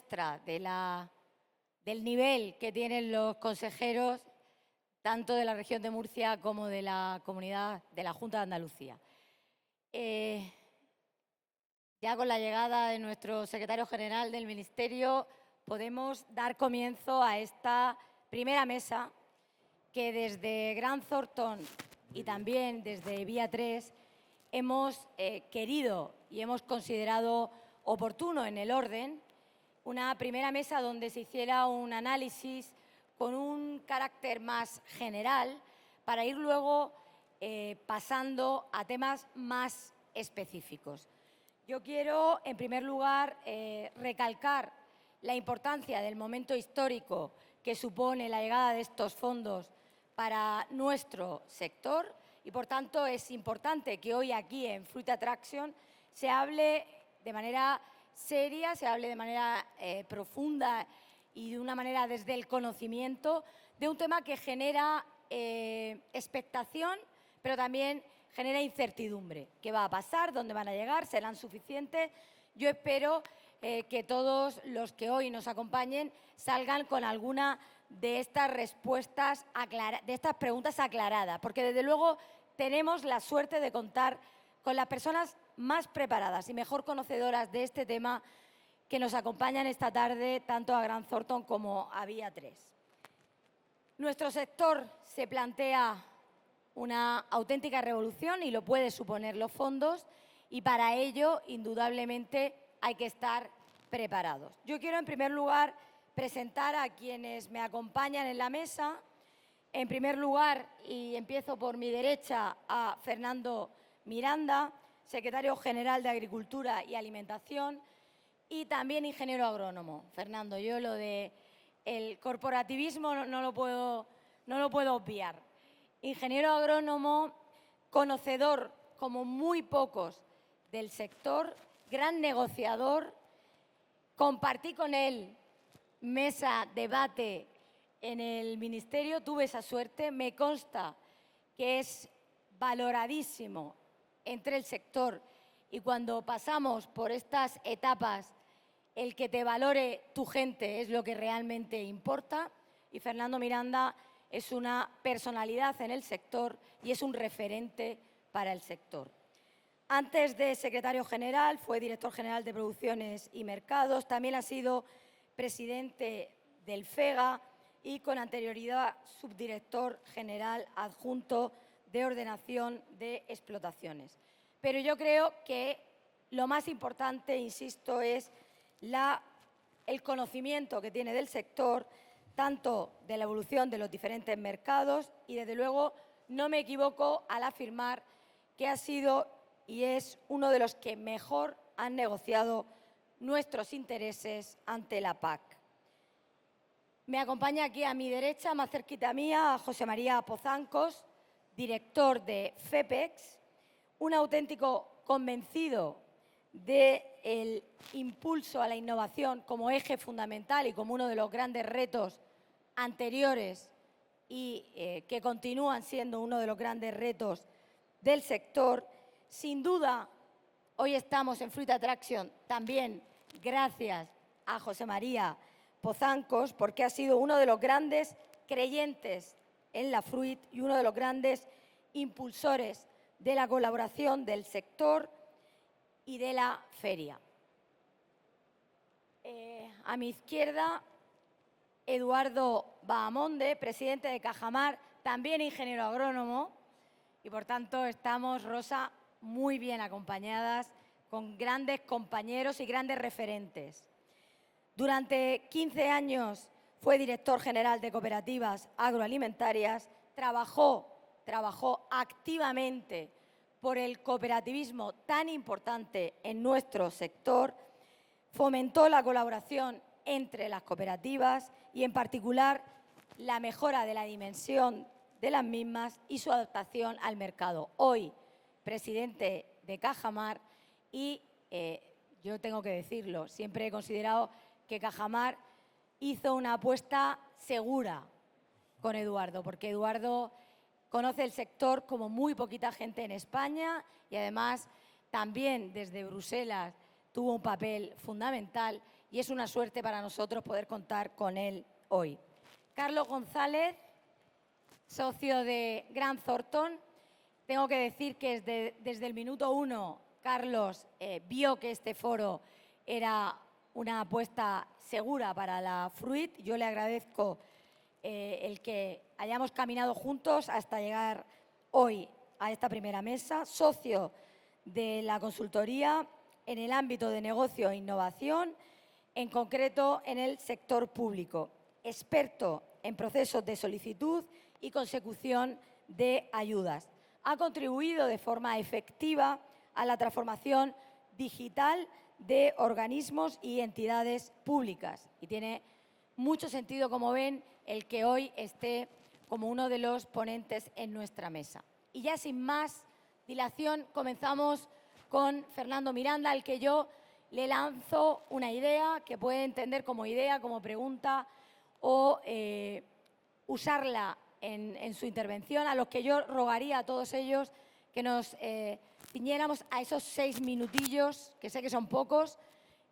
muestra del nivel que tienen los consejeros, tanto de la región de Murcia como de la comunidad de la Junta de Andalucía. Ya con la llegada de nuestro secretario general del Ministerio podemos dar comienzo a esta primera mesa que desde Grant Thornton y también desde Vía 3 hemos querido y hemos considerado oportuno en el orden, una primera mesa donde se hiciera un análisis con un carácter más general para ir luego pasando a temas más específicos. Yo quiero, en primer lugar, recalcar la importancia del momento histórico que supone la llegada de estos fondos para nuestro sector y, por tanto, es importante que hoy aquí en Fruit Attraction se hable de manera seria, se hable de manera profunda y de una manera desde el conocimiento de un tema que genera expectación, pero también genera incertidumbre. ¿Qué va a pasar? ¿Dónde van a llegar? ¿Serán suficientes? Yo espero que todos los que hoy nos acompañen salgan con alguna de estas respuestas, de estas preguntas aclaradas, porque desde luego tenemos la suerte de contar con las personas más preparadas y mejor conocedoras de este tema que nos acompañan esta tarde tanto a Grant Thornton como a Vía 3. Nuestro sector se plantea una auténtica revolución y lo puede suponer los fondos y para ello, indudablemente, hay que estar preparados. Yo quiero, en primer lugar, presentar a quienes me acompañan en la mesa. En primer lugar, y empiezo por mi derecha, a Fernando Miranda, secretario general de Agricultura y Alimentación y también ingeniero agrónomo. Fernando, yo lo del corporativismo no lo puedo obviar. Ingeniero agrónomo, conocedor como muy pocos del sector, gran negociador. Compartí con él mesa, debate en el Ministerio, tuve esa suerte, me consta que es valoradísimo entre el sector y cuando pasamos por estas etapas el que te valore tu gente es lo que realmente importa y Fernando Miranda es una personalidad en el sector y es un referente para el sector. Antes de secretario general, fue director general de Producciones y Mercados, también ha sido presidente del FEGA y con anterioridad subdirector general adjunto de Ordenación de Explotaciones. Pero yo creo que lo más importante, insisto, es el conocimiento que tiene del sector, tanto de la evolución de los diferentes mercados y, desde luego, no me equivoco al afirmar que ha sido y es uno de los que mejor han negociado nuestros intereses ante la PAC. Me acompaña aquí a mi derecha, más cerquita mía, a José María Pozancos, director de FEPEX, un auténtico convencido del impulso a la innovación como eje fundamental y como uno de los grandes retos anteriores y que continúan siendo uno de los grandes retos del sector. Sin duda, hoy estamos en Fruit Attraction también gracias a José María Pozancos, porque ha sido uno de los grandes creyentes en la Fruit y uno de los grandes impulsores de la colaboración del sector y de la feria. A mi izquierda, Eduardo Bahamonde, presidente de Cajamar, también ingeniero agrónomo, y por tanto estamos, Rosa, muy bien acompañadas con grandes compañeros y grandes referentes. Durante 15 años fue director general de cooperativas agroalimentarias, trabajó activamente por el cooperativismo tan importante en nuestro sector, fomentó la colaboración entre las cooperativas y, en particular, la mejora de la dimensión de las mismas y su adaptación al mercado. Hoy, presidente de Cajamar y yo tengo que decirlo, siempre he considerado que Cajamar hizo una apuesta segura con Eduardo, porque Eduardo conoce el sector como muy poquita gente en España y además también desde Bruselas tuvo un papel fundamental y es una suerte para nosotros poder contar con él hoy. Carlos González, socio de Grant Thornton. Tengo que decir que desde el minuto 1 Carlos vio que este foro era una apuesta segura para la Fruit. Yo le agradezco el que hayamos caminado juntos hasta llegar hoy a esta primera mesa. Socio de la consultoría en el ámbito de negocio e innovación, en concreto en el sector público. Experto en procesos de solicitud y consecución de ayudas. Ha contribuido de forma efectiva a la transformación digital de organismos y entidades públicas. Y tiene mucho sentido, como ven, el que hoy esté como uno de los ponentes en nuestra mesa. Y ya sin más dilación, comenzamos con Fernando Miranda, al que yo le lanzo una idea que puede entender como idea, como pregunta o usarla en su intervención, a los que yo rogaría a todos ellos que nos ciñéramos a esos 6 minutillos, que sé que son pocos,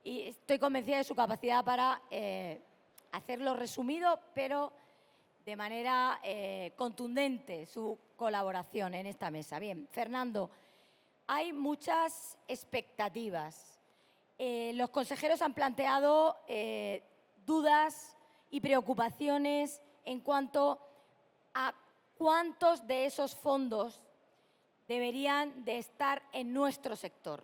y estoy convencida de su capacidad para hacerlo resumido, pero de manera contundente, su colaboración en esta mesa. Bien, Fernando, hay muchas expectativas. Los consejeros han planteado dudas y preocupaciones en cuanto a cuántos de esos fondos deberían de estar en nuestro sector.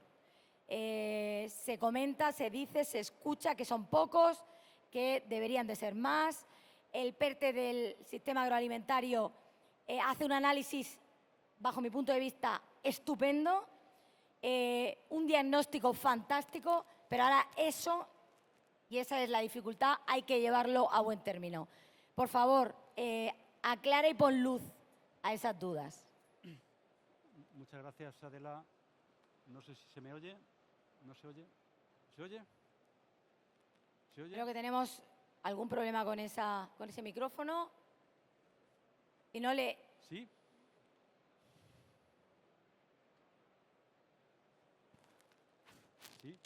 Se comenta, se dice, se escucha que son pocos, que deberían de ser más. El PERTE del sistema agroalimentario hace un análisis, bajo mi punto de vista, estupendo, un diagnóstico fantástico, pero ahora eso, y esa es la dificultad, hay que llevarlo a buen término. Por favor, aclara y pon luz a esas dudas. Muchas gracias, Adela. No sé si se me oye. ¿No se oye? ¿Se oye? ¿Se oye? Creo que tenemos algún problema con ese micrófono. Y no le... ¿Sí? ¿Sí?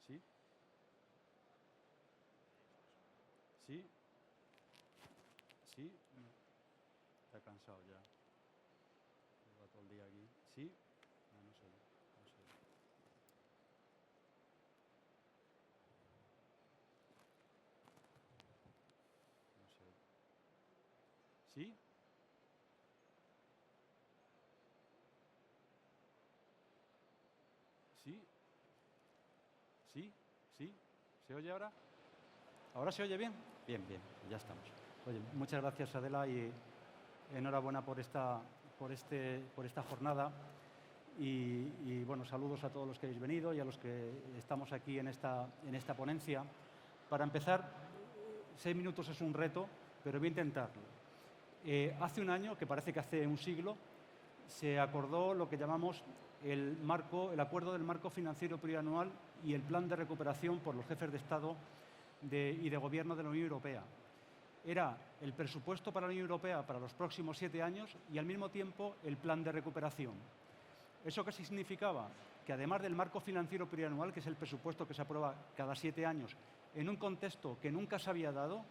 ¿Sí? ¿Sí? ¿Sí? Está cansado ya. Lleva todo el día aquí. ¿Sí? No, no se oye. No se oye. No se oye. ¿Sí? ¿Sí? ¿Sí? ¿Sí? ¿Se oye ahora? ¿Ahora se oye bien? Bien, bien, ya estamos. Oye, muchas gracias, Adela, y enhorabuena por esta jornada. Y bueno, saludos a todos los que habéis venido y a los que estamos aquí en esta ponencia. Para empezar, 6 minutos es un reto, pero voy a intentarlo. Hace un año, que parece que hace un siglo, se acordó lo que llamamos el acuerdo del marco financiero plurianual y el plan de recuperación por los jefes de Estado y de Gobierno de la Unión Europea. Era el presupuesto para la Unión Europea para los próximos 7 años y, al mismo tiempo, el plan de recuperación. ¿Eso qué significaba? Que además del marco financiero plurianual, que es el presupuesto que se aprueba cada 7 años, en un contexto que nunca se había dado,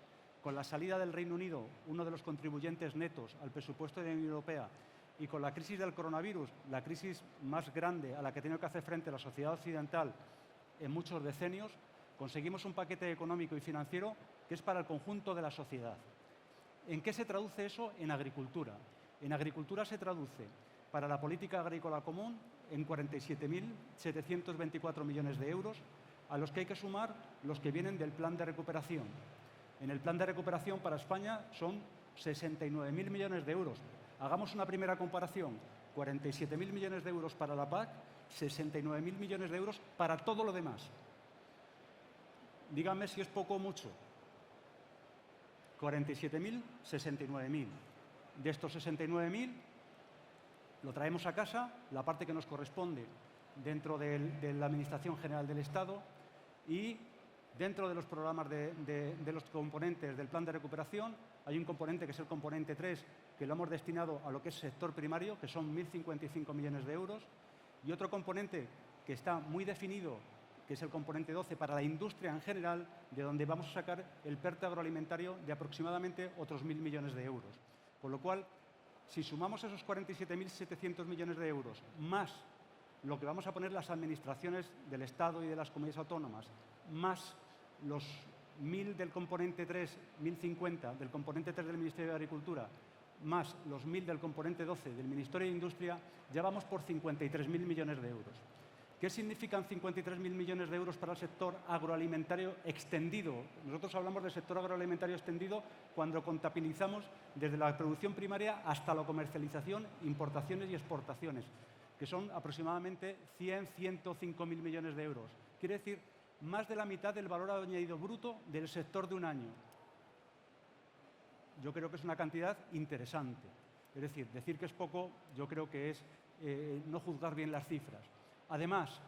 con la salida del Reino Unido, uno de los contribuyentes netos al presupuesto de la Unión Europea, y con la crisis del coronavirus, la crisis más grande a la que ha tenido que hacer frente la sociedad occidental en muchos decenios, conseguimos un paquete económico y financiero que es para el conjunto de la sociedad. ¿En qué se traduce eso? En agricultura. En agricultura se traduce para la política agrícola común en 47.724 millones de euros, a los que hay que sumar los que vienen del plan de recuperación. En el plan de recuperación para España son 69.000 millones de euros. Hagamos una primera comparación. 47.000 millones de euros para la PAC, 69.000 millones de euros para todo lo demás. Díganme si es poco o mucho. 47.000, 69.000. De estos 69.000, lo traemos a casa, la parte que nos corresponde dentro de la Administración General del Estado, y Dentro de los programas de los componentes del plan de recuperación hay un componente que es el componente 3, que lo hemos destinado a lo que es sector primario, que son 1.055 millones de euros, y otro componente que está muy definido, que es el componente 12 para la industria en general, de donde vamos a sacar el PERTE agroalimentario de aproximadamente otros 1.000 millones de euros. Con lo cual, si sumamos esos 47.700 millones de euros, más lo que vamos a poner las administraciones del Estado y de las comunidades autónomas, más los 1.000 del componente 3, 1.050 del componente 3 del Ministerio de Agricultura, más los 1.000 del componente 12 del Ministerio de Industria, ya vamos por 53.000 millones de euros. ¿Qué significan 53.000 millones de euros para el sector agroalimentario extendido? Nosotros hablamos del sector agroalimentario extendido cuando contabilizamos desde la producción primaria hasta la comercialización, importaciones y exportaciones, que son aproximadamente 105.000 millones de euros. Quiere decir, más de la mitad del valor añadido bruto del sector de un año. Yo creo que es una cantidad interesante. Es decir que es poco, yo creo que es no juzgar bien las cifras. Además,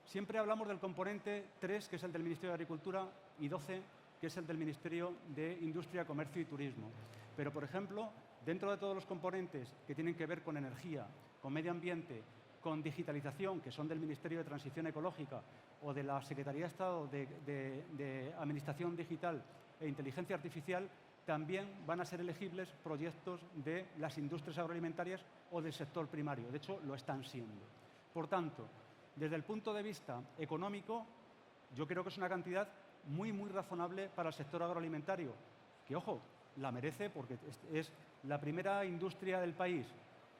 siempre hablamos del componente 3, que es el del Ministerio de Agricultura, y 12, que es el del Ministerio de Industria, Comercio y Turismo. Pero, por ejemplo, dentro de todos los componentes que tienen que ver con energía, con medio ambiente, con digitalización, que son del Ministerio de Transición Ecológica o de la Secretaría de Estado de Administración Digital e Inteligencia Artificial, también van a ser elegibles proyectos de las industrias agroalimentarias o del sector primario. De hecho, lo están siendo. Por tanto, desde el punto de vista económico, yo creo que es una cantidad muy, muy razonable para el sector agroalimentario, que, ojo, la merece porque es la primera industria del país,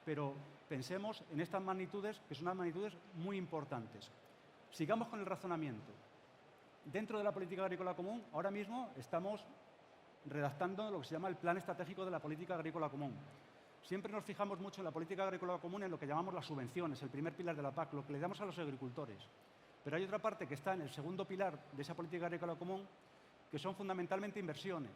pero pensemos en estas magnitudes, que son unas magnitudes muy importantes. Sigamos con el razonamiento. Dentro de la política agrícola común, ahora mismo estamos redactando lo que se llama el Plan Estratégico de la Política Agrícola Común. Siempre nos fijamos mucho en la política agrícola común en lo que llamamos las subvenciones, el primer pilar de la PAC, lo que le damos a los agricultores. Pero hay otra parte que está en el segundo pilar de esa política agrícola común, que son fundamentalmente inversiones.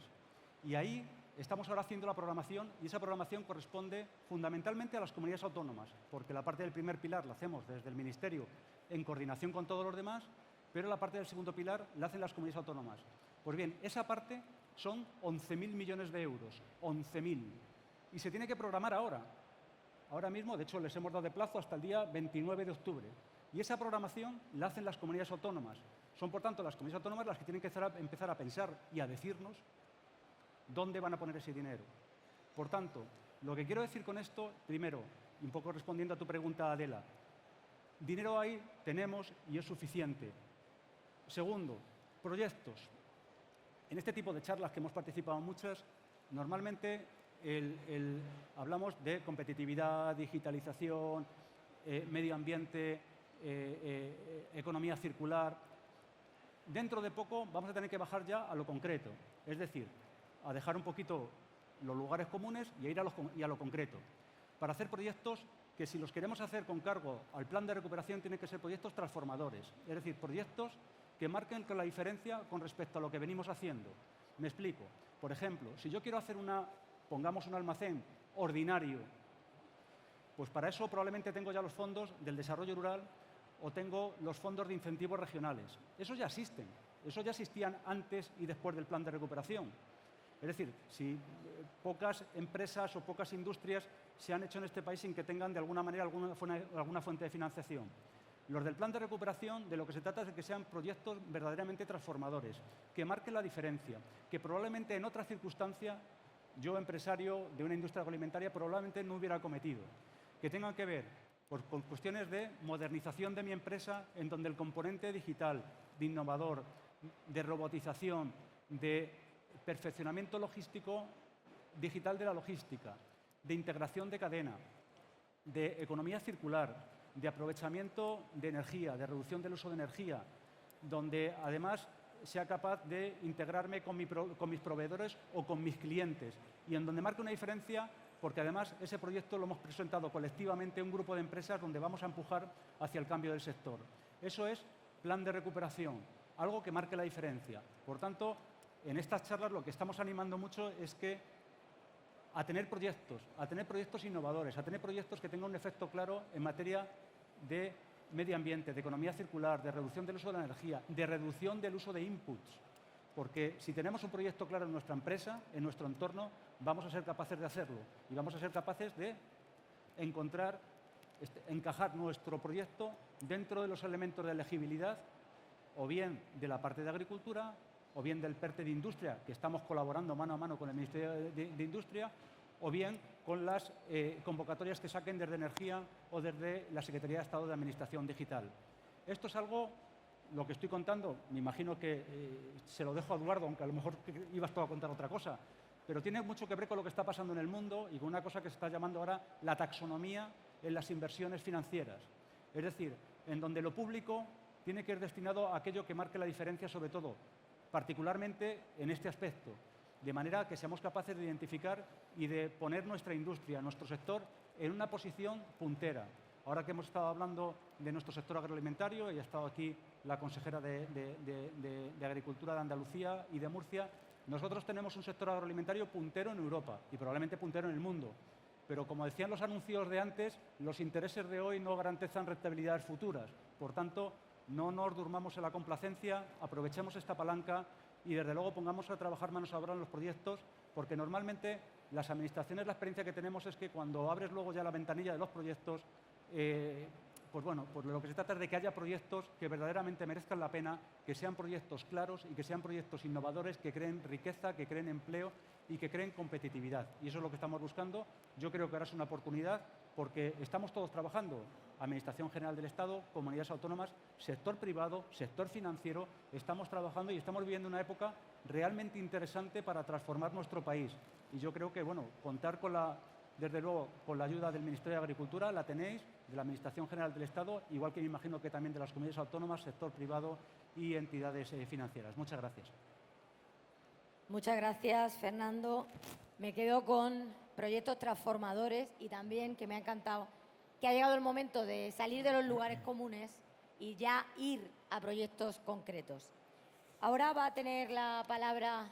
Y ahí estamos ahora haciendo la programación, y esa programación corresponde fundamentalmente a las comunidades autónomas, porque la parte del primer pilar la hacemos desde el Ministerio en coordinación con todos los demás, pero la parte del segundo pilar la hacen las comunidades autónomas. Pues bien, esa parte son 11.000 millones de euros, 11.000. Y se tiene que programar ahora. Ahora mismo, de hecho, les hemos dado de plazo hasta el día 29 de octubre. Y esa programación la hacen las comunidades autónomas. Son, por tanto, las comunidades autónomas las que tienen que empezar a pensar y a decirnos dónde van a poner ese dinero. Por tanto, lo que quiero decir con esto, primero, y un poco respondiendo a tu pregunta, Adela, dinero ahí tenemos y es suficiente. Segundo, proyectos. En este tipo de charlas que hemos participado muchas, normalmente hablamos de competitividad, digitalización, medio ambiente, economía circular. Dentro de poco vamos a tener que bajar ya a lo concreto, es decir, a dejar un poquito los lugares comunes y a ir a lo concreto, para hacer proyectos que, si los queremos hacer con cargo al plan de recuperación, tienen que ser proyectos transformadores, es decir, proyectos que marquen la diferencia con respecto a lo que venimos haciendo. Me explico. Por ejemplo, si yo quiero hacer pongamos un almacén ordinario, pues para eso probablemente tengo ya los fondos del desarrollo rural o tengo los fondos de incentivos regionales. Esos ya existen, esos ya existían antes y después del plan de recuperación. Es decir, si pocas empresas o pocas industrias se han hecho en este país sin que tengan de alguna manera alguna fuente de financiación. Los del plan de recuperación, de lo que se trata es de que sean proyectos verdaderamente transformadores, que marquen la diferencia, que probablemente en otra circunstancia yo, empresario de una industria agroalimentaria, probablemente no hubiera cometido, que tengan que ver con cuestiones de modernización de mi empresa, en donde el componente digital, de innovador, de robotización, de perfeccionamiento logístico digital de la logística, de integración de cadena, de economía circular, de aprovechamiento de energía, de reducción del uso de energía, donde además sea capaz de integrarme con mis proveedores o con mis clientes, y en donde marque una diferencia, porque además ese proyecto lo hemos presentado colectivamente un grupo de empresas donde vamos a empujar hacia el cambio del sector. Eso es plan de recuperación, algo que marque la diferencia. Por tanto, en estas charlas lo que estamos animando mucho es a tener proyectos innovadores, a tener proyectos que tengan un efecto claro en materia de medio ambiente, de economía circular, de reducción del uso de la energía, de reducción del uso de inputs. Porque si tenemos un proyecto claro en nuestra empresa, en nuestro entorno, vamos a ser capaces de hacerlo y vamos a ser capaces de encajar nuestro proyecto dentro de los elementos de elegibilidad, o bien de la parte de agricultura, o bien del PERTE de Industria, que estamos colaborando mano a mano con el Ministerio de Industria, o bien con las convocatorias que saquen desde Energía o desde la Secretaría de Estado de Administración Digital. Esto es algo, lo que estoy contando, me imagino que se lo dejo a Eduardo, aunque a lo mejor ibas tú a contar otra cosa, pero tiene mucho que ver con lo que está pasando en el mundo y con una cosa que se está llamando ahora la taxonomía en las inversiones financieras. Es decir, en donde lo público tiene que ir destinado a aquello que marque la diferencia, sobre todo, particularmente en este aspecto, de manera que seamos capaces de identificar y de poner nuestra industria, nuestro sector, en una posición puntera. Ahora que hemos estado hablando de nuestro sector agroalimentario, y ha estado aquí la consejera de Agricultura de Andalucía y de Murcia, nosotros tenemos un sector agroalimentario puntero en Europa y probablemente puntero en el mundo. Pero, como decían los anuncios de antes, los intereses de hoy no garantizan rentabilidades futuras. Por tanto, no nos durmamos en la complacencia, aprovechemos esta palanca y, desde luego, pongamos a trabajar manos a obra en los proyectos, porque normalmente las administraciones, la experiencia que tenemos es que cuando abres luego ya la ventanilla de los proyectos, pues bueno, pues lo que se trata es de que haya proyectos que verdaderamente merezcan la pena, que sean proyectos claros y que sean proyectos innovadores, que creen riqueza, que creen empleo y que creen competitividad. Y eso es lo que estamos buscando. Yo creo que ahora es una oportunidad porque estamos todos trabajando, Administración General del Estado, comunidades autónomas, sector privado, sector financiero, estamos trabajando y estamos viviendo una época realmente interesante para transformar nuestro país. Y yo creo que, bueno, contar con desde luego, con la ayuda del Ministerio de Agricultura, la tenéis, de la Administración General del Estado, igual que me imagino que también de las comunidades autónomas, sector privado y entidades financieras. Muchas gracias. Muchas gracias, Fernando. Me quedo con proyectos transformadores y también que me ha encantado que ha llegado el momento de salir de los lugares comunes y ya ir a proyectos concretos. Ahora va a tener la palabra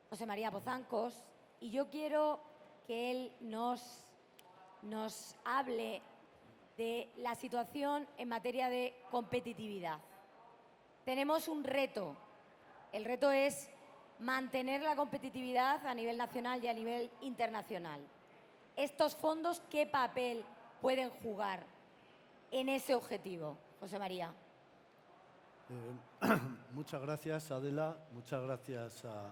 José María Pozancos y yo quiero que él nos hable de la situación en materia de competitividad. Tenemos un reto. El reto es mantener la competitividad a nivel nacional y a nivel internacional. ¿Estos fondos qué papel pueden jugar en ese objetivo, José María? Muchas gracias, Adela. Muchas gracias a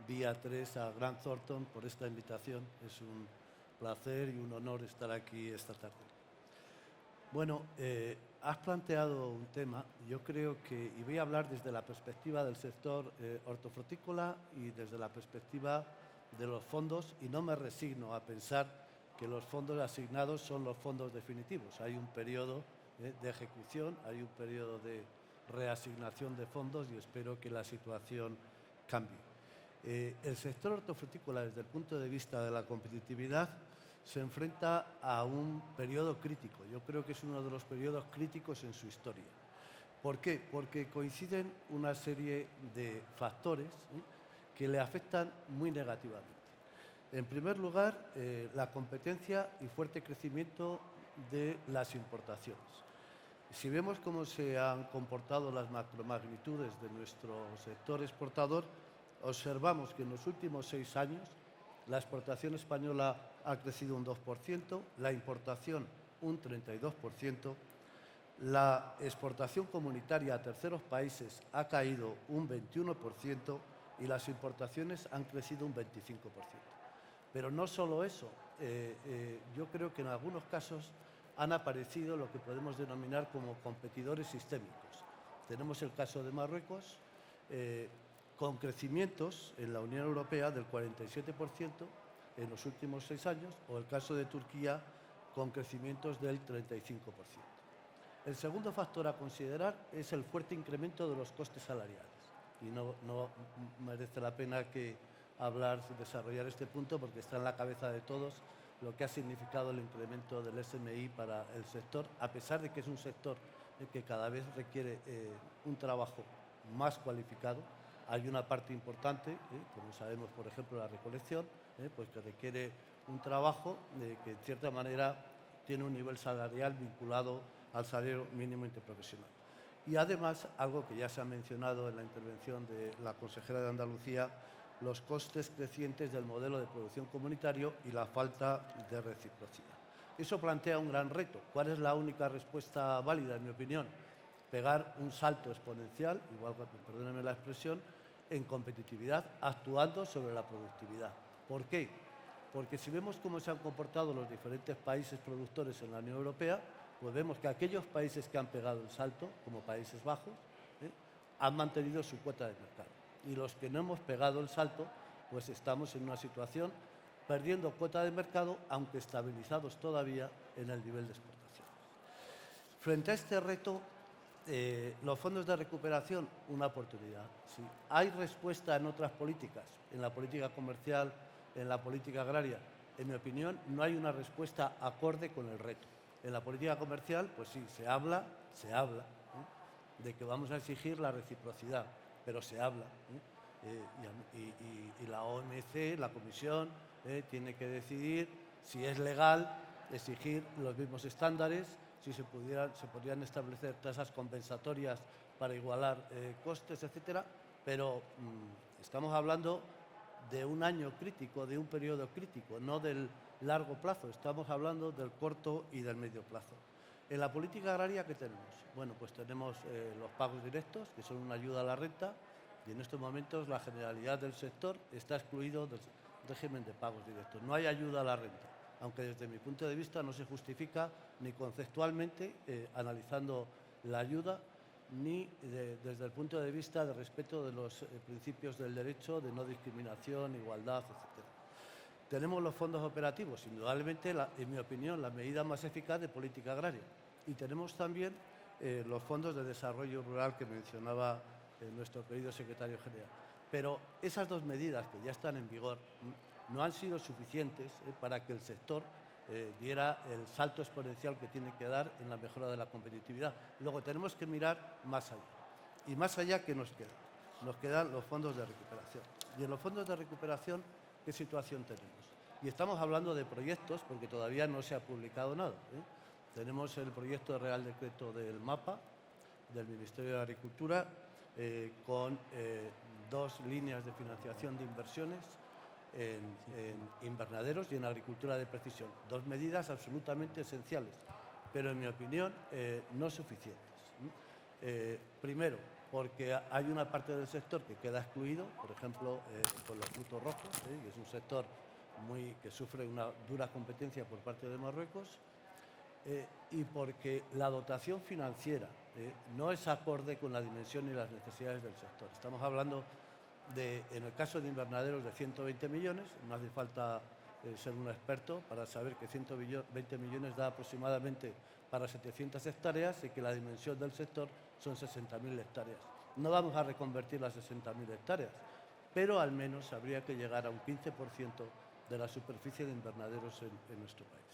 Vía 3, a Grant Thornton, por esta invitación. Es un placer y un honor estar aquí esta tarde. Bueno, has planteado un tema, yo creo que, y voy a hablar desde la perspectiva del sector hortofrutícola y desde la perspectiva de los fondos, y no me resigno a pensar que los fondos asignados son los fondos definitivos. Hay un periodo de ejecución, hay un periodo de reasignación de fondos y espero que la situación cambie. El sector hortofrutícola, desde el punto de vista de la competitividad, se enfrenta a un periodo crítico. Yo creo que es uno de los periodos críticos en su historia. ¿Por qué? Porque coinciden una serie de factores que le afectan muy negativamente. En primer lugar, la competencia y fuerte crecimiento de las importaciones. Si vemos cómo se han comportado las macromagnitudes de nuestro sector exportador, observamos que en los últimos 6 años la exportación española ha crecido un 2%, la importación un 32%, la exportación comunitaria a terceros países ha caído un 21% y las importaciones han crecido un 25%. Pero no solo eso, yo creo que en algunos casos han aparecido lo que podemos denominar como competidores sistémicos. Tenemos el caso de Marruecos, con crecimientos en la Unión Europea del 47% en los últimos 6 años, o el caso de Turquía con crecimientos del 35%. El segundo factor a considerar es el fuerte incremento de los costes salariales. Y no merece la pena desarrollar este punto porque está en la cabeza de todos lo que ha significado el incremento del SMI para el sector, a pesar de que es un sector que cada vez requiere un trabajo más cualificado. Hay una parte importante, como sabemos, por ejemplo, la recolección, pues que requiere un trabajo que en cierta manera tiene un nivel salarial vinculado al salario mínimo interprofesional. Y además, algo que ya se ha mencionado en la intervención de la consejera de Andalucía, los costes crecientes del modelo de producción comunitario y la falta de reciprocidad. Eso plantea un gran reto. ¿Cuál es la única respuesta válida, en mi opinión? Pegar un salto exponencial, igual, perdónenme la expresión, en competitividad, actuando sobre la productividad. ¿Por qué? Porque si vemos cómo se han comportado los diferentes países productores en la Unión Europea, pues vemos que aquellos países que han pegado el salto, como Países Bajos, han mantenido su cuota de mercado. Y los que no hemos pegado el salto, pues estamos en una situación perdiendo cuota de mercado, aunque estabilizados todavía en el nivel de exportación. Frente a este reto, los fondos de recuperación, una oportunidad. ¿Sí? ¿Hay respuesta en otras políticas? En la política comercial, en la política agraria. En mi opinión, no hay una respuesta acorde con el reto. En la política comercial, pues sí, se habla de que vamos a exigir la reciprocidad, pero se habla. Y la OMC, la Comisión, tiene que decidir si es legal exigir los mismos estándares, si se podrían establecer tasas compensatorias para igualar costes, etcétera, pero estamos hablando de un año crítico, de un periodo crítico, no del largo plazo, estamos hablando del corto y del medio plazo. En la política agraria, ¿qué tenemos? Bueno, pues tenemos los pagos directos, que son una ayuda a la renta, y en estos momentos la generalidad del sector está excluido del régimen de pagos directos. No hay ayuda a la renta, aunque desde mi punto de vista no se justifica ni conceptualmente analizando la ayuda, ni desde el punto de vista de respeto de los principios del derecho, de no discriminación, igualdad, etc. Tenemos los fondos operativos, indudablemente, en mi opinión, la medida más eficaz de política agraria. Y tenemos también los fondos de desarrollo rural que mencionaba nuestro querido secretario general. Pero esas dos medidas que ya están en vigor no han sido suficientes para que el sector diera el salto exponencial que tiene que dar en la mejora de la competitividad. Luego tenemos que mirar más allá. Y más allá, ¿qué nos queda? Nos quedan los fondos de recuperación. Y en los fondos de recuperación, ¿qué situación tenemos? Y estamos hablando de proyectos porque todavía no se ha publicado nada. Tenemos el proyecto de Real Decreto del MAPA, del Ministerio de Agricultura, con dos líneas de financiación de inversiones en invernaderos y en agricultura de precisión. Dos medidas absolutamente esenciales, pero en mi opinión no suficientes. Primero, porque hay una parte del sector que queda excluido, por ejemplo, con los frutos rojos, que es un sector que sufre una dura competencia por parte de Marruecos, y porque la dotación financiera no es acorde con la dimensión y las necesidades del sector. Estamos hablando en el caso de invernaderos, de 120 millones, no hace falta ser un experto para saber que 120 millones da aproximadamente para 700 hectáreas y que la dimensión del sector son 60.000 hectáreas. No vamos a reconvertir las 60.000 hectáreas, pero al menos habría que llegar a un 15% de la superficie de invernaderos en nuestro país.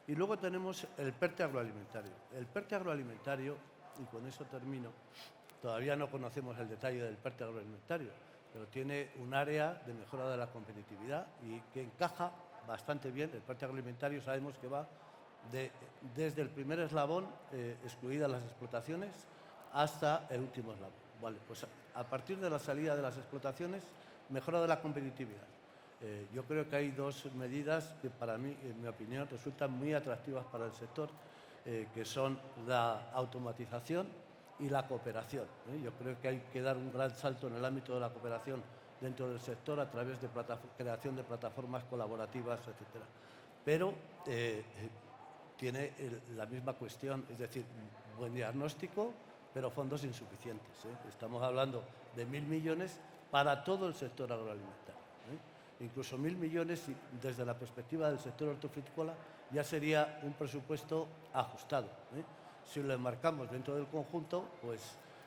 Y luego tenemos el PERTE agroalimentario. El PERTE agroalimentario, y con eso termino, todavía no conocemos el detalle del PERTE agroalimentario, pero tiene un área de mejora de la competitividad y que encaja bastante bien. El PERTE agroalimentario sabemos que va desde el primer eslabón, excluidas las explotaciones, hasta el último eslabón. Vale, pues a partir de la salida de las explotaciones, mejora de la competitividad. Yo creo que hay dos medidas que para mí, en mi opinión, resultan muy atractivas para el sector, que son la automatización y la cooperación. Yo creo que hay que dar un gran salto en el ámbito de la cooperación dentro del sector a través de creación de plataformas colaborativas, etc. Pero tiene la misma cuestión, es decir, buen diagnóstico, pero fondos insuficientes. Estamos hablando de 1.000 millones para todo el sector agroalimentario. Incluso 1.000 millones desde la perspectiva del sector hortofrutícola ya sería un presupuesto ajustado. Si lo enmarcamos dentro del conjunto, pues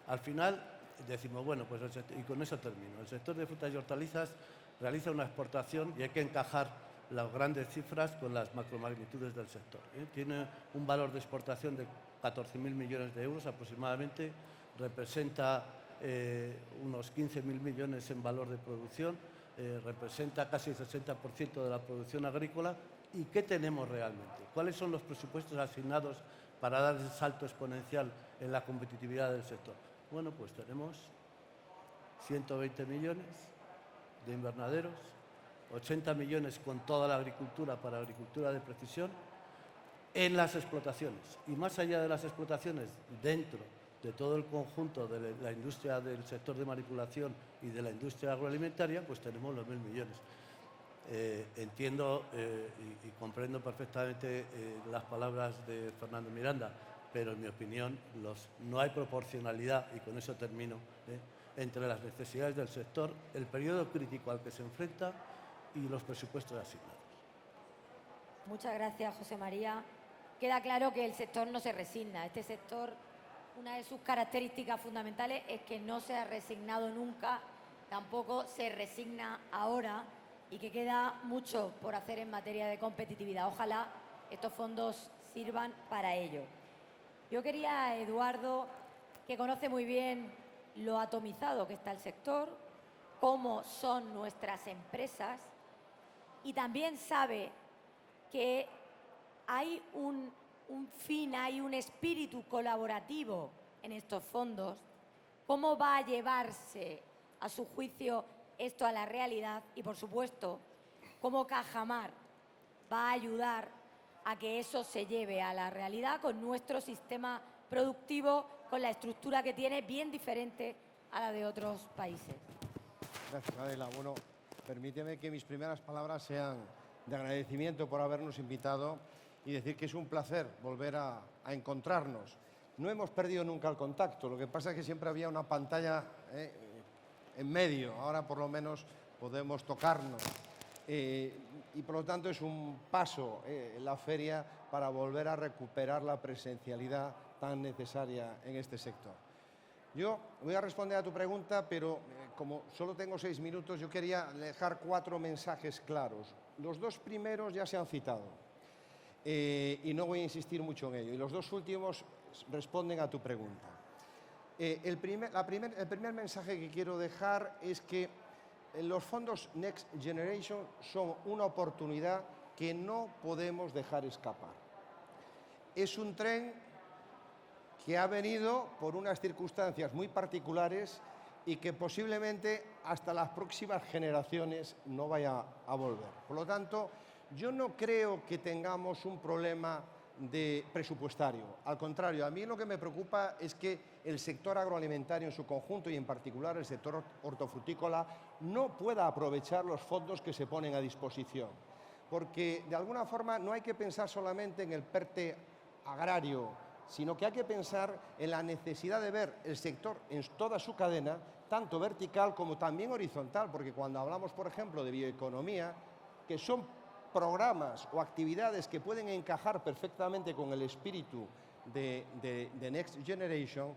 al final decimos, bueno, pues y con eso termino. El sector de frutas y hortalizas realiza una exportación y hay que encajar las grandes cifras con las macromagnitudes del sector. Tiene un valor de exportación de 14.000 millones de euros aproximadamente, representa unos 15.000 millones en valor de producción, representa casi el 60% de la producción agrícola. ¿Y qué tenemos realmente? ¿Cuáles son los presupuestos asignados para dar el salto exponencial en la competitividad del sector? Bueno, pues tenemos 120 millones de invernaderos, 80 millones con toda la agricultura para agricultura de precisión en las explotaciones. Y más allá de las explotaciones, dentro de todo el conjunto de la industria del sector de manipulación y de la industria agroalimentaria, pues tenemos los 1.000 millones. Entiendo y comprendo perfectamente las palabras de Fernando Miranda, pero en mi opinión no hay proporcionalidad, y con eso termino, entre las necesidades del sector, el periodo crítico al que se enfrenta y los presupuestos asignados. Muchas gracias, José María. Queda claro que el sector no se resigna. Este sector, una de sus características fundamentales es que no se ha resignado nunca, tampoco se resigna ahora, y que queda mucho por hacer en materia de competitividad. Ojalá estos fondos sirvan para ello. Yo quería, Eduardo, que conoce muy bien lo atomizado que está el sector, cómo son nuestras empresas, y también sabe que hay un fin, hay un espíritu colaborativo en estos fondos. ¿Cómo va a llevarse, a su juicio, esto a la realidad? Y, por supuesto, ¿cómo Cajamar va a ayudar a que eso se lleve a la realidad con nuestro sistema productivo, con la estructura que tiene, bien diferente a la de otros países? Gracias, Adela. Bueno, permíteme que mis primeras palabras sean de agradecimiento por habernos invitado y decir que es un placer volver a encontrarnos. No hemos perdido nunca el contacto, lo que pasa es que siempre había una pantalla en medio. Ahora por lo menos podemos tocarnos y por lo tanto es un paso la feria para volver a recuperar la presencialidad tan necesaria en este sector. Yo voy a responder a tu pregunta, pero como solo tengo 6 minutos, yo quería dejar 4 mensajes claros. Los 2 primeros ya se han citado y no voy a insistir mucho en ello, y los 2 últimos responden a tu pregunta. El primer mensaje que quiero dejar es que los fondos Next Generation son una oportunidad que no podemos dejar escapar. Es un tren que ha venido por unas circunstancias muy particulares y que posiblemente hasta las próximas generaciones no vaya a volver. Por lo tanto, yo no creo que tengamos un problema presupuestario. Al contrario, a mí lo que me preocupa es que el sector agroalimentario en su conjunto y en particular el sector hortofrutícola no pueda aprovechar los fondos que se ponen a disposición. Porque de alguna forma no hay que pensar solamente en el PERTE agrario, sino que hay que pensar en la necesidad de ver el sector en toda su cadena, tanto vertical como también horizontal, porque cuando hablamos, por ejemplo, de bioeconomía, que son programas o actividades que pueden encajar perfectamente con el espíritu de Next Generation,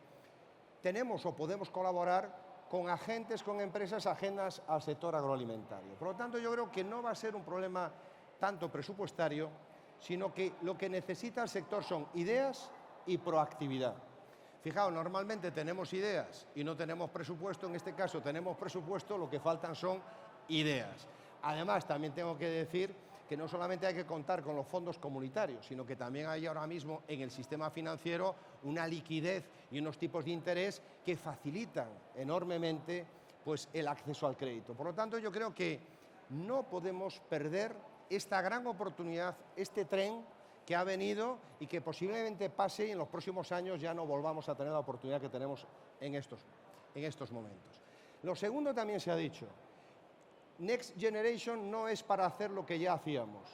tenemos o podemos colaborar con agentes, con empresas ajenas al sector agroalimentario. Por lo tanto, yo creo que no va a ser un problema tanto presupuestario, sino que lo que necesita el sector son ideas y proactividad. Fijaos, normalmente tenemos ideas y no tenemos presupuesto. En este caso tenemos presupuesto, lo que faltan son ideas. Además, también tengo que decir que no solamente hay que contar con los fondos comunitarios, sino que también hay ahora mismo en el sistema financiero una liquidez y unos tipos de interés que facilitan enormemente pues, el acceso al crédito. Por lo tanto, yo creo que no podemos perder esta gran oportunidad, este tren que ha venido y que posiblemente pase y en los próximos años ya no volvamos a tener la oportunidad que tenemos en estos momentos. Lo segundo también se ha dicho. Next Generation no es para hacer lo que ya hacíamos.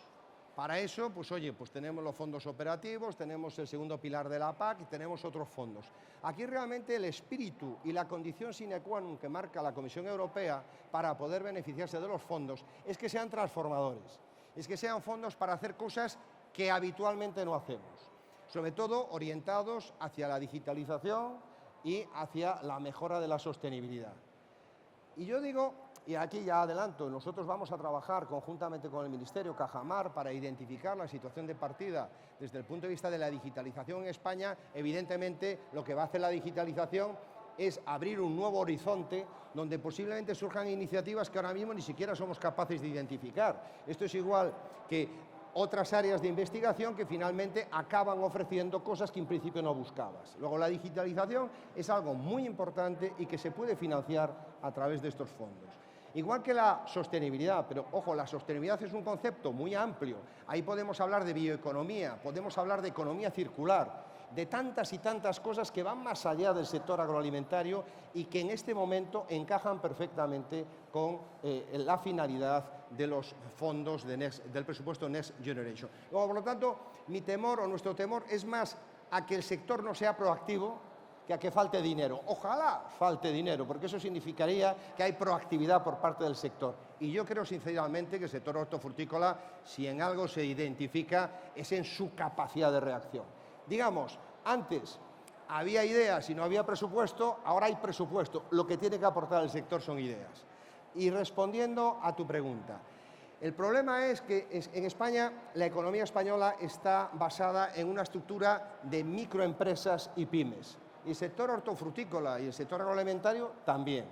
Para eso, pues oye, pues tenemos los fondos operativos, tenemos el segundo pilar de la PAC y tenemos otros fondos. Aquí realmente el espíritu y la condición sine qua non que marca la Comisión Europea para poder beneficiarse de los fondos es que sean transformadores, es que sean fondos para hacer cosas que habitualmente no hacemos, sobre todo orientados hacia la digitalización y hacia la mejora de la sostenibilidad. Y yo digo, y aquí ya adelanto, nosotros vamos a trabajar conjuntamente con el Ministerio Cajamar para identificar la situación de partida desde el punto de vista de la digitalización en España. Evidentemente, lo que va a hacer la digitalización es abrir un nuevo horizonte donde posiblemente surjan iniciativas que ahora mismo ni siquiera somos capaces de identificar. Esto es igual que otras áreas de investigación que finalmente acaban ofreciendo cosas que en principio no buscabas. Luego, la digitalización es algo muy importante y que se puede financiar a través de estos fondos. Igual que la sostenibilidad, pero ojo, la sostenibilidad es un concepto muy amplio. Ahí podemos hablar de bioeconomía, podemos hablar de economía circular, de tantas y tantas cosas que van más allá del sector agroalimentario y que en este momento encajan perfectamente con la finalidad de los fondos del presupuesto Next Generation. Luego, por lo tanto, mi temor o nuestro temor es más a que el sector no sea proactivo que a que falte dinero. Ojalá falte dinero, porque eso significaría que hay proactividad por parte del sector. Y yo creo sinceramente que el sector hortofrutícola, si en algo se identifica, es en su capacidad de reacción. Digamos, antes había ideas y no había presupuesto, ahora hay presupuesto. Lo que tiene que aportar el sector son ideas. Y respondiendo a tu pregunta, el problema es que en España la economía española está basada en una estructura de microempresas y pymes. Y el sector hortofrutícola y el sector agroalimentario también.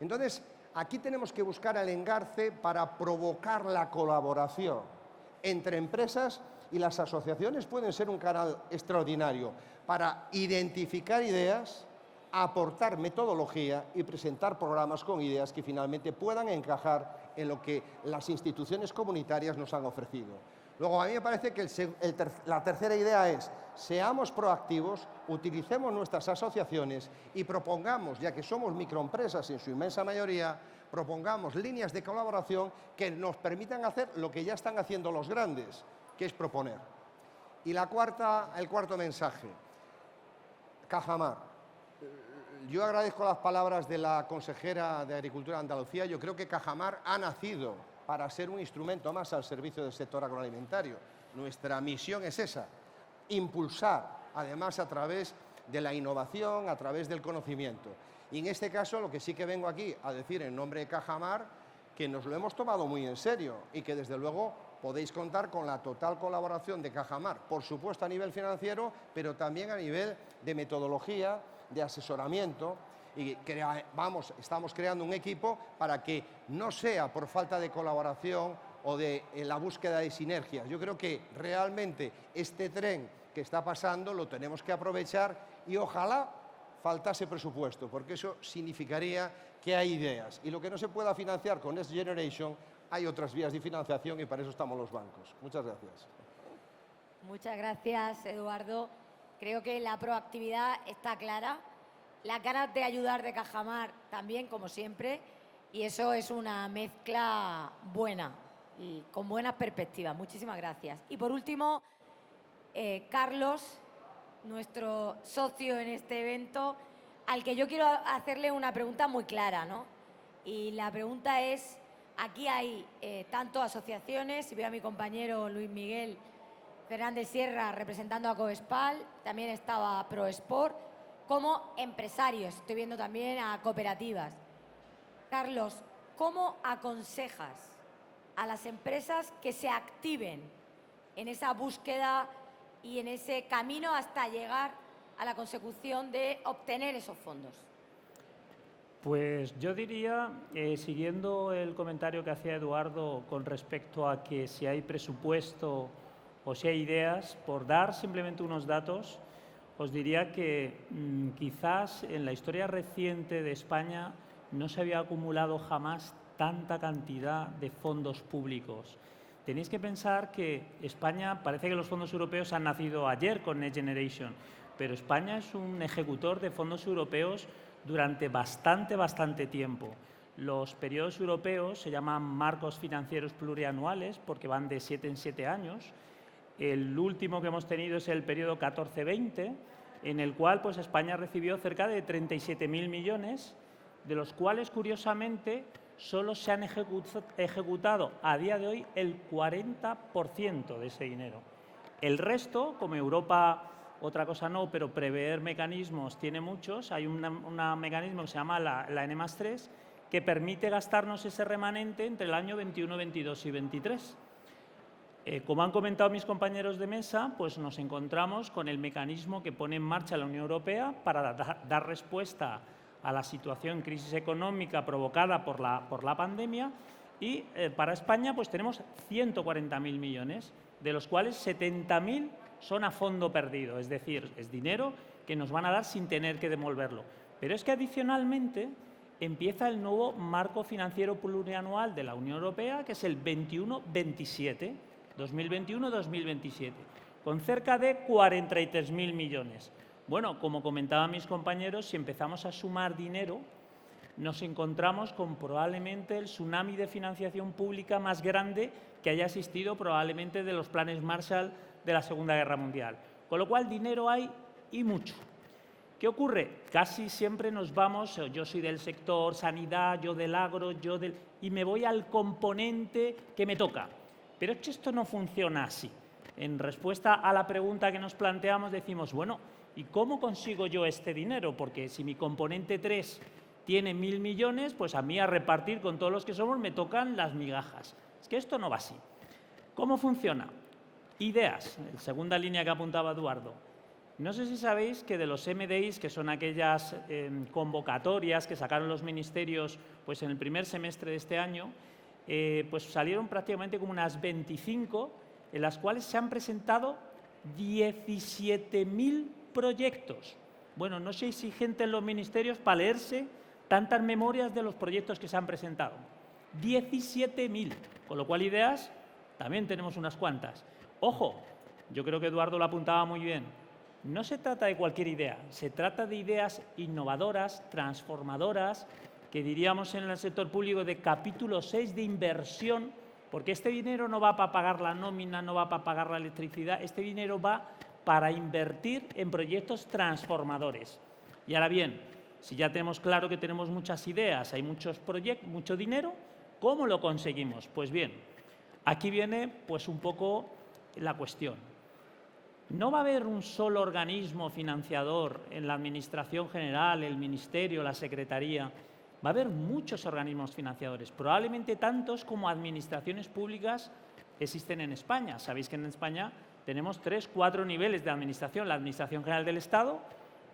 Entonces, aquí tenemos que buscar el engarce para provocar la colaboración entre empresas, y las asociaciones pueden ser un canal extraordinario para identificar ideas, aportar metodología y presentar programas con ideas que finalmente puedan encajar en lo que las instituciones comunitarias nos han ofrecido. Luego, a mí me parece que la tercera idea es: seamos proactivos, utilicemos nuestras asociaciones y propongamos, ya que somos microempresas en su inmensa mayoría, propongamos líneas de colaboración que nos permitan hacer lo que ya están haciendo los grandes, que es proponer. Y el cuarto mensaje, Cajamar. Yo agradezco las palabras de la consejera de Agricultura de Andalucía. Yo creo que Cajamar ha nacido para ser un instrumento más al servicio del sector agroalimentario. Nuestra misión es esa, impulsar, además a través de la innovación, a través del conocimiento. Y en este caso, lo que sí que vengo aquí a decir en nombre de Cajamar, que nos lo hemos tomado muy en serio y que desde luego podéis contar con la total colaboración de Cajamar, por supuesto a nivel financiero, pero también a nivel de metodología, de asesoramiento. Y estamos creando un equipo para que no sea por falta de colaboración o de la búsqueda de sinergias. Yo creo que realmente este tren que está pasando lo tenemos que aprovechar y ojalá faltase presupuesto, porque eso significaría que hay ideas. Y lo que no se pueda financiar con Next Generation, hay otras vías de financiación y para eso estamos los bancos. Muchas gracias. Muchas gracias, Eduardo. Creo que la proactividad está clara. Las ganas de ayudar de Cajamar también, como siempre, y eso es una mezcla buena y con buenas perspectivas. Muchísimas gracias. Y por último, Carlos, nuestro socio en este evento, al que yo quiero hacerle una pregunta muy clara, ¿no? Y la pregunta es, aquí hay tanto asociaciones, si veo a mi compañero Luis Miguel Fernández Sierra representando a Coespal, también estaba ProSport, como empresarios, estoy viendo también a cooperativas. Carlos, ¿cómo aconsejas a las empresas que se activen en esa búsqueda y en ese camino hasta llegar a la consecución de obtener esos fondos? Pues yo diría, siguiendo el comentario que hacía Eduardo con respecto a que si hay presupuesto o si hay ideas, por dar simplemente unos datos, os diría que quizás en la historia reciente de España no se había acumulado jamás tanta cantidad de fondos públicos. Tenéis que pensar que España, parece que los fondos europeos han nacido ayer con Next Generation, pero España es un ejecutor de fondos europeos durante bastante tiempo. Los periodos europeos se llaman marcos financieros plurianuales porque van de 7 en 7 años. El último que hemos tenido es el periodo 14-20, en el cual pues, España recibió cerca de 37.000 millones, de los cuales, curiosamente, solo se han ejecutado a día de hoy el 40% de ese dinero. El resto, como Europa, otra cosa no, pero prever mecanismos tiene muchos, hay un mecanismo que se llama la N+3, que permite gastarnos ese remanente entre el año 21, 22 y 23. Como han comentado mis compañeros de mesa, pues nos encontramos con el mecanismo que pone en marcha la Unión Europea para dar respuesta a la situación de crisis económica provocada por la pandemia y para España pues tenemos 140.000 millones. de los cuales 70.000 son a fondo perdido, es decir, es dinero que nos van a dar sin tener que devolverlo. Pero es que adicionalmente empieza el nuevo marco financiero plurianual de la Unión Europea, que es el 21-27, 2021-2027, con cerca de 43.000 millones. Bueno, como comentaban mis compañeros, si empezamos a sumar dinero, nos encontramos con probablemente el tsunami de financiación pública más grande que haya existido probablemente de los planes Marshall de la Segunda Guerra Mundial. Con lo cual, dinero hay y mucho. ¿Qué ocurre? Casi siempre nos vamos, yo soy del sector sanidad, yo del agro, y me voy al componente que me toca. Pero es que esto no funciona así. En respuesta a la pregunta que nos planteamos, decimos, bueno, ¿y cómo consigo yo este dinero? Porque si mi componente 3 tiene 1.000 millones, pues a mí a repartir con todos los que somos me tocan las migajas. Es que esto no va así. ¿Cómo funciona? Ideas, la segunda línea que apuntaba Eduardo. No sé si sabéis que de los MDIs, que son aquellas convocatorias que sacaron los ministerios pues en el primer semestre de este año, pues salieron prácticamente como unas 25, en las cuales se han presentado 17.000 proyectos. Bueno, no sé si hay gente en los ministerios para leerse tantas memorias de los proyectos que se han presentado. 17.000, con lo cual ideas también tenemos unas cuantas. Ojo, yo creo que Eduardo lo apuntaba muy bien. No se trata de cualquier idea, se trata de ideas innovadoras, transformadoras, que diríamos en el sector público de capítulo 6 de inversión, porque este dinero no va para pagar la nómina, no va para pagar la electricidad, este dinero va para invertir en proyectos transformadores. Y ahora bien, si ya tenemos claro que tenemos muchas ideas, hay muchos proyectos, mucho dinero, ¿cómo lo conseguimos? Pues bien, aquí viene pues un poco la cuestión. No va a haber un solo organismo financiador en la Administración General, el Ministerio, la Secretaría. Va a haber muchos organismos financiadores, probablemente tantos como administraciones públicas existen en España. Sabéis que en España tenemos 3, 4 niveles de administración. La Administración General del Estado,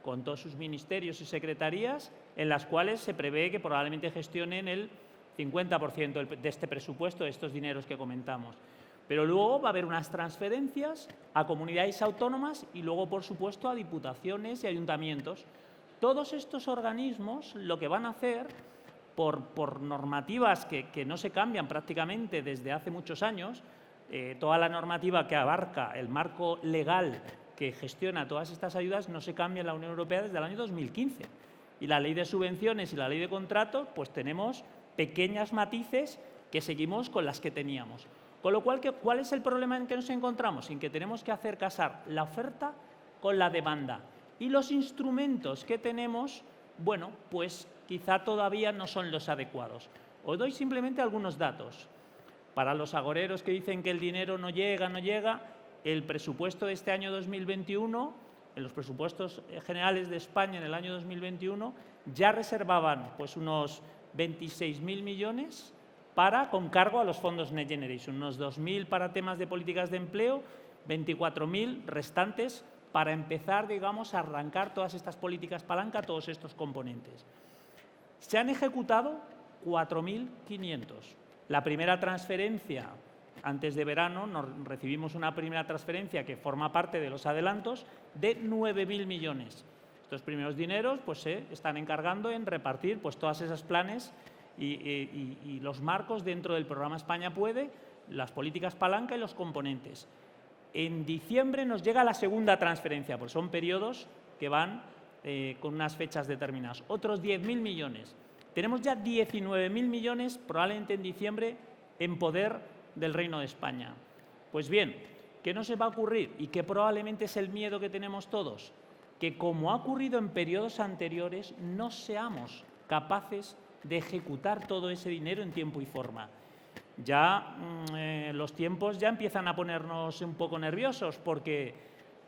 con todos sus ministerios y secretarías, en las cuales se prevé que probablemente gestionen el 50% de este presupuesto, de estos dineros que comentamos. Pero luego va a haber unas transferencias a comunidades autónomas y luego, por supuesto, a diputaciones y ayuntamientos. Todos estos organismos lo que van a hacer, por normativas que no se cambian prácticamente desde hace muchos años, toda la normativa que abarca el marco legal que gestiona todas estas ayudas no se cambia en la Unión Europea desde el año 2015. Y la ley de subvenciones y la ley de contratos, pues tenemos pequeños matices que seguimos con las que teníamos. Con lo cual, ¿cuál es el problema en que nos encontramos? En que tenemos que hacer casar la oferta con la demanda. Y los instrumentos que tenemos, bueno, pues quizá todavía no son los adecuados. Os doy simplemente algunos datos. Para los agoreros que dicen que el dinero no llega, el presupuesto de este año 2021, en los presupuestos generales de España en el año 2021, ya reservaban pues unos 26.000 millones con cargo a los fondos Next Generation, unos 2.000 para temas de políticas de empleo, 24.000 restantes para empezar, digamos, a arrancar todas estas políticas palanca, todos estos componentes. Se han ejecutado 4.500. La primera transferencia, antes de verano, recibimos una primera transferencia que forma parte de los adelantos de 9.000 millones. Estos primeros dineros pues, se están encargando en repartir pues, todos esos planes y los marcos dentro del programa España Puede, las políticas palanca y los componentes. En diciembre nos llega la segunda transferencia, porque son periodos que van con unas fechas determinadas. Otros 10.000 millones. Tenemos ya 19.000 millones, probablemente en diciembre, en poder del Reino de España. Pues bien, ¿qué nos va a ocurrir? Y que probablemente es el miedo que tenemos todos, que como ha ocurrido en periodos anteriores, no seamos capaces de ejecutar todo ese dinero en tiempo y forma. Ya los tiempos ya empiezan a ponernos un poco nerviosos porque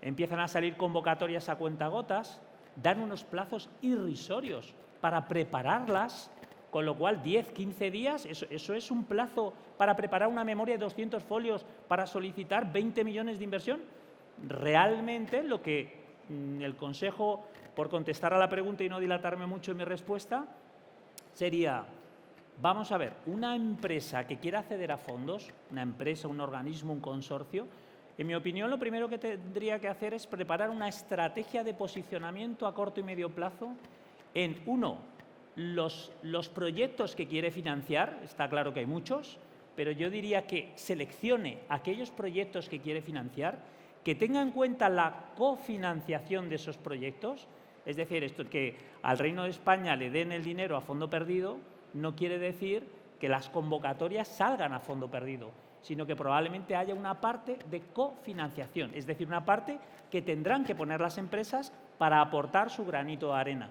empiezan a salir convocatorias a cuentagotas, dan unos plazos irrisorios para prepararlas, con lo cual 10, 15 días, eso es un plazo para preparar una memoria de 200 folios para solicitar 20 millones de inversión. Realmente lo que el Consejo, por contestar a la pregunta y no dilatarme mucho en mi respuesta, sería, vamos a ver, una empresa que quiera acceder a fondos, una empresa, un organismo, un consorcio, En mi opinión, lo primero que tendría que hacer es preparar una estrategia de posicionamiento a corto y medio plazo en, uno, los proyectos que quiere financiar. Está claro que hay muchos, pero yo diría que seleccione aquellos proyectos que quiere financiar, que tenga en cuenta la cofinanciación de esos proyectos. Es decir, esto que al Reino de España le den el dinero a fondo perdido no quiere decir que las convocatorias salgan a fondo perdido, sino que probablemente haya una parte de cofinanciación, es decir, una parte que tendrán que poner las empresas para aportar su granito de arena.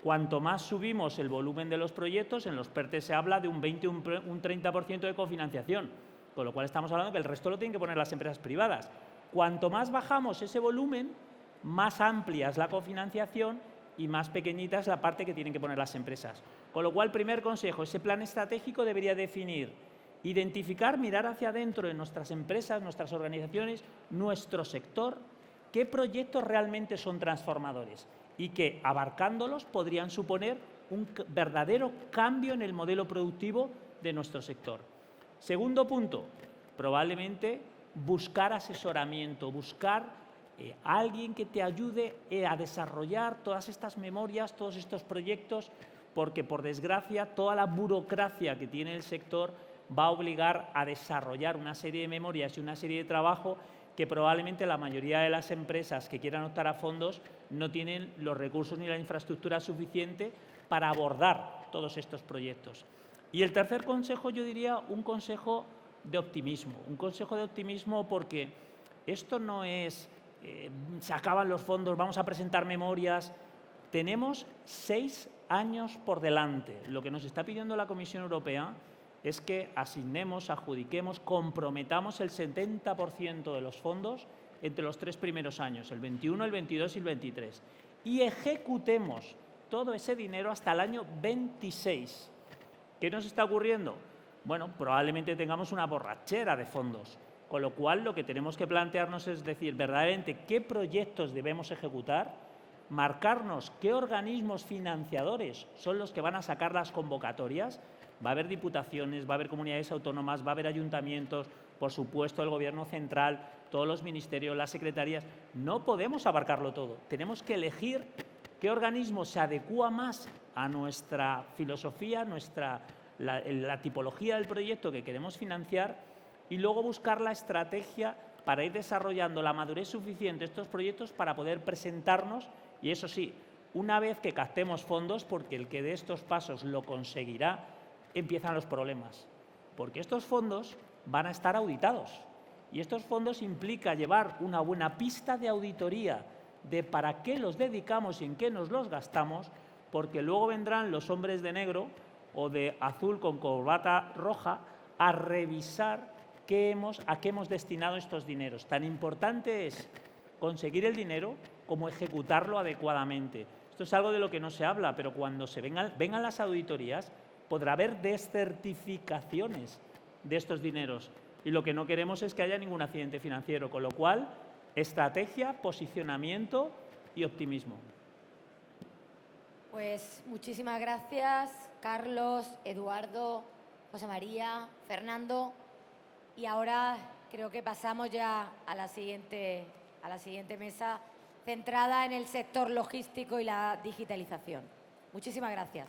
Cuanto más subimos el volumen de los proyectos, en los PERTE se habla de un 20 un 30% de cofinanciación, con lo cual estamos hablando que el resto lo tienen que poner las empresas privadas. Cuanto más bajamos ese volumen, más amplia es la cofinanciación y más pequeñita es la parte que tienen que poner las empresas. Con lo cual, primer consejo, ese plan estratégico debería definir, identificar, mirar hacia adentro en nuestras empresas, nuestras organizaciones, nuestro sector, qué proyectos realmente son transformadores y que, abarcándolos, podrían suponer un verdadero cambio en el modelo productivo de nuestro sector. Segundo punto, probablemente buscar asesoramiento, buscar a alguien que te ayude a desarrollar todas estas memorias, todos estos proyectos, porque, por desgracia, toda la burocracia que tiene el sector va a obligar a desarrollar una serie de memorias y una serie de trabajo que probablemente la mayoría de las empresas que quieran optar a fondos no tienen los recursos ni la infraestructura suficiente para abordar todos estos proyectos. Y el tercer consejo, yo diría un consejo de optimismo porque esto no es se acaban los fondos, vamos a presentar memorias. Tenemos 6 años por delante. Lo que nos está pidiendo la Comisión Europea es que asignemos, adjudiquemos, comprometamos el 70% de los fondos entre los 3 primeros años, el 21, el 22 y el 23, y ejecutemos todo ese dinero hasta el año 26. ¿Qué nos está ocurriendo? Bueno, probablemente tengamos una borrachera de fondos, con lo cual lo que tenemos que plantearnos es decir, verdaderamente, qué proyectos debemos ejecutar, marcarnos qué organismos financiadores son los que van a sacar las convocatorias. Va a haber diputaciones, va a haber comunidades autónomas, va a haber ayuntamientos, por supuesto el Gobierno central, todos los ministerios, las secretarías. No podemos abarcarlo todo. Tenemos que elegir qué organismo se adecúa más a nuestra filosofía, la tipología del proyecto que queremos financiar y luego buscar la estrategia para ir desarrollando la madurez suficiente de estos proyectos para poder presentarnos y, eso sí, una vez que captemos fondos, porque el que dé estos pasos lo conseguirá, empiezan los problemas, porque estos fondos van a estar auditados y estos fondos implica llevar una buena pista de auditoría de para qué los dedicamos y en qué nos los gastamos, porque luego vendrán los hombres de negro o de azul con corbata roja a revisar a qué hemos destinado estos dineros. Tan importante es conseguir el dinero como ejecutarlo adecuadamente. Esto es algo de lo que no se habla, pero cuando vengan las auditorías podrá haber descertificaciones de estos dineros y lo que no queremos es que haya ningún accidente financiero, con lo cual, estrategia, posicionamiento y optimismo. Pues muchísimas gracias, Carlos, Eduardo, José María, Fernando. Y ahora creo que pasamos ya a la siguiente mesa, centrada en el sector logístico y la digitalización. Muchísimas gracias.